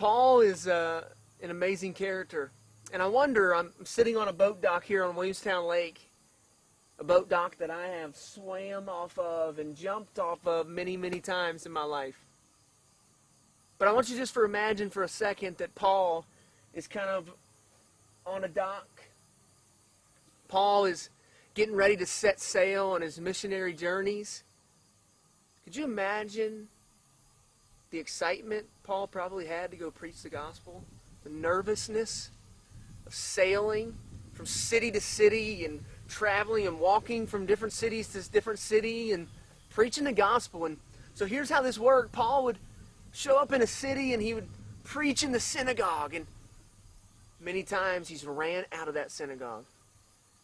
Paul is an amazing character. And I wonder, I'm sitting on a boat dock here on Williamstown Lake, a boat dock that I have swam off of and jumped off of many, many times in my life. But I want you just to imagine for a second that Paul is kind of on a dock. Paul is getting ready to set sail on his missionary journeys. Could you imagine the excitement Paul probably had to go preach the gospel? The nervousness of sailing from city to city and traveling and walking from different cities to different city and preaching the gospel. And so here's how this worked. Paul would show up in a city and he would preach in the synagogue. And many times he's ran out of that synagogue.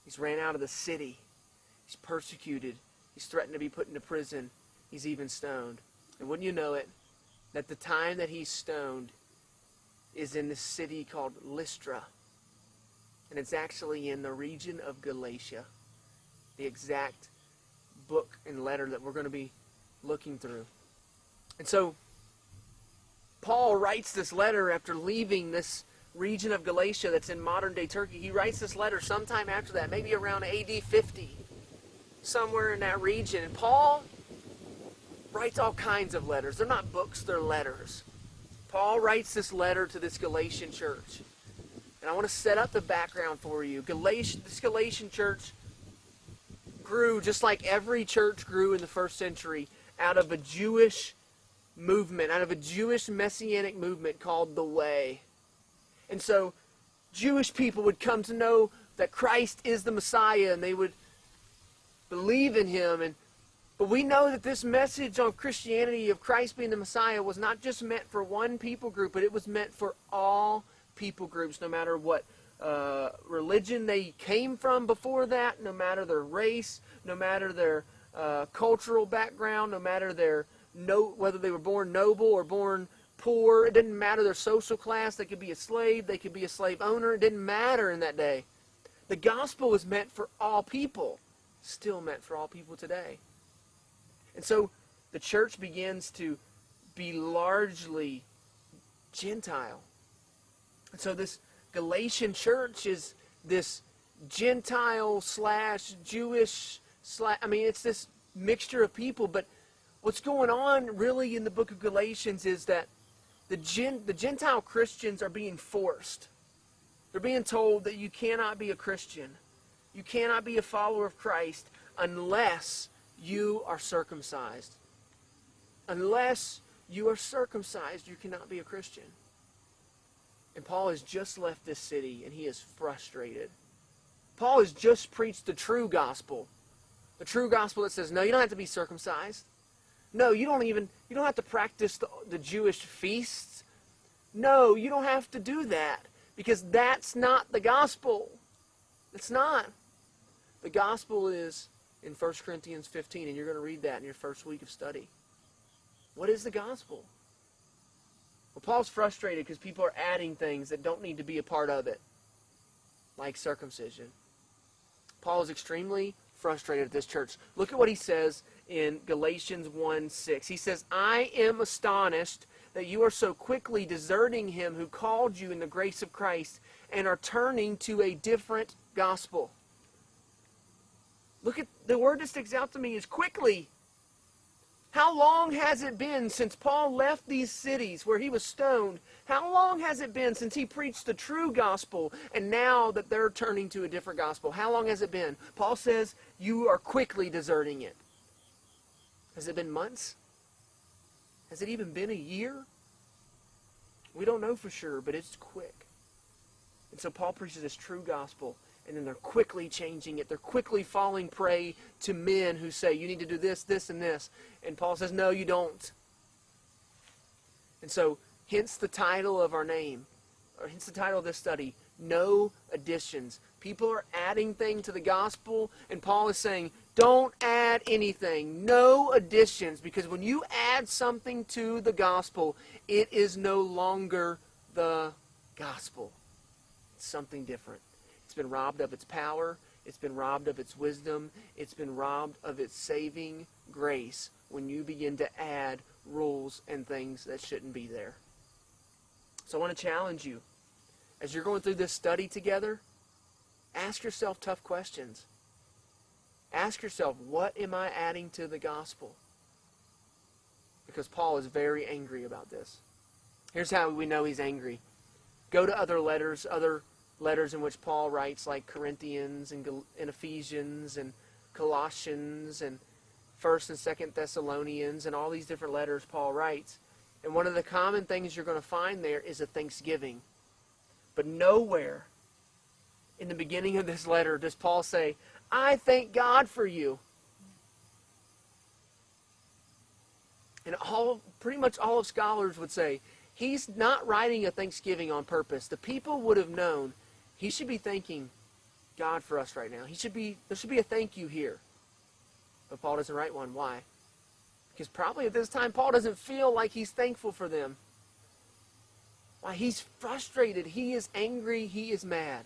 He's ran out of the city. He's persecuted. He's threatened to be put into prison. He's even stoned. And wouldn't you know it, that the time that he's stoned is in this city called Lystra. And it's actually in the region of Galatia. The exact book and letter that we're going to be looking through. And so, Paul writes this letter after leaving this region of Galatia that's in modern-day Turkey. He writes this letter sometime after that, maybe around AD 50, somewhere in that region. And Paul writes all kinds of letters. They're not books, they're letters. Paul writes this letter to this Galatian church. And I want to set up the background for you. This Galatian church grew just like every church grew in the first century out of a Jewish movement, out of a Jewish messianic movement called the Way. And so Jewish people would come to know that Christ is the Messiah, and they would believe in him. But we know that this message on Christianity of Christ being the Messiah was not just meant for one people group, but it was meant for all people groups, no matter what religion they came from before that, no matter their race, no matter their cultural background, no matter whether they were born noble or born poor. It didn't matter their social class. They could be a slave. They could be a slave owner. It didn't matter in that day. The gospel was meant for all people. Still meant for all people today. And so the church begins to be largely Gentile. And so this Galatian church is this Gentile / Jewish / it's this mixture of people. But what's going on really in the book of Galatians is that the Gentile Christians are being forced. They're being told that you cannot be a Christian. You cannot be a follower of Christ unless you are circumcised. Unless you are circumcised, you cannot be a Christian. And Paul has just left this city and he is frustrated. Paul has just preached the true gospel. The true gospel that says, no, you don't have to be circumcised. No, you don't have to practice the Jewish feasts. No, you don't have to do that because that's not the gospel. It's not. The gospel is in 1 Corinthians 15, and you're going to read that in your first week of study. What is the gospel? Well, Paul's frustrated because people are adding things that don't need to be a part of it, like circumcision. Paul is extremely frustrated at this church. Look at what he says in Galatians 1:6. He says, I am astonished that you are so quickly deserting him who called you in the grace of Christ and are turning to a different gospel. Look at the word that sticks out to me is quickly. How long has it been since Paul left these cities where he was stoned? How long has it been since he preached the true gospel and now that they're turning to a different gospel? How long has it been? Paul says you are quickly deserting it. Has it been months? Has it even been a year? We don't know for sure, but it's quick. And so Paul preaches this true gospel, and then they're quickly changing it. They're quickly falling prey to men who say, you need to do this, this, and this. And Paul says, no, you don't. And so, hence the title of our name, or hence the title of this study, No Additions. People are adding things to the gospel, and Paul is saying, don't add anything. No additions, because when you add something to the gospel, it is no longer the gospel. It's something different. It's been robbed of its power. It's been robbed of its wisdom. It's been robbed of its saving grace when you begin to add rules and things that shouldn't be there. So I want to challenge you. As you're going through this study together, ask yourself tough questions. Ask yourself, what am I adding to the gospel? Because Paul is very angry about this. Here's how we know he's angry. Go to other letters in which Paul writes, like Corinthians and Ephesians and Colossians and 1st and 2nd Thessalonians and all these different letters Paul writes. And one of the common things you're going to find there is a thanksgiving. But nowhere in the beginning of this letter does Paul say, I thank God for you. And pretty much all of scholars would say, he's not writing a thanksgiving on purpose. The people would have known he should be thanking God for us right now. There should be a thank you here. But Paul doesn't write one. Why? Because probably at this time, Paul doesn't feel like he's thankful for them. Why? He's frustrated. He is angry. He is mad.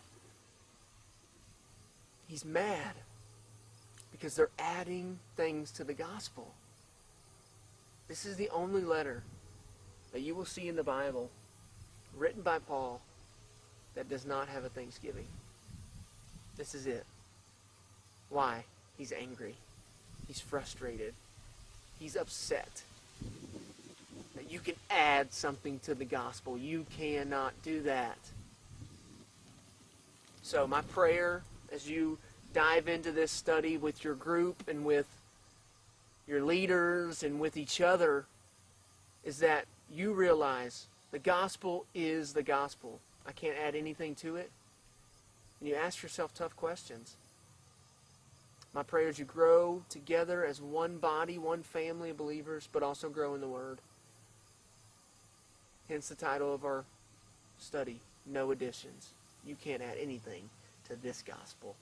He's mad because they're adding things to the gospel. This is the only letter that you will see in the Bible written by Paul that does not have a thanksgiving. This is it. Why? He's angry. He's frustrated. He's upset that you can add something to the gospel. You cannot do that. So my prayer as you dive into this study with your group and with your leaders and with each other is that you realize the gospel is the gospel. I can't add anything to it. And you ask yourself tough questions. My prayer is you grow together as one body, one family of believers, but also grow in the Word. Hence the title of our study, No Additions. You can't add anything to this gospel.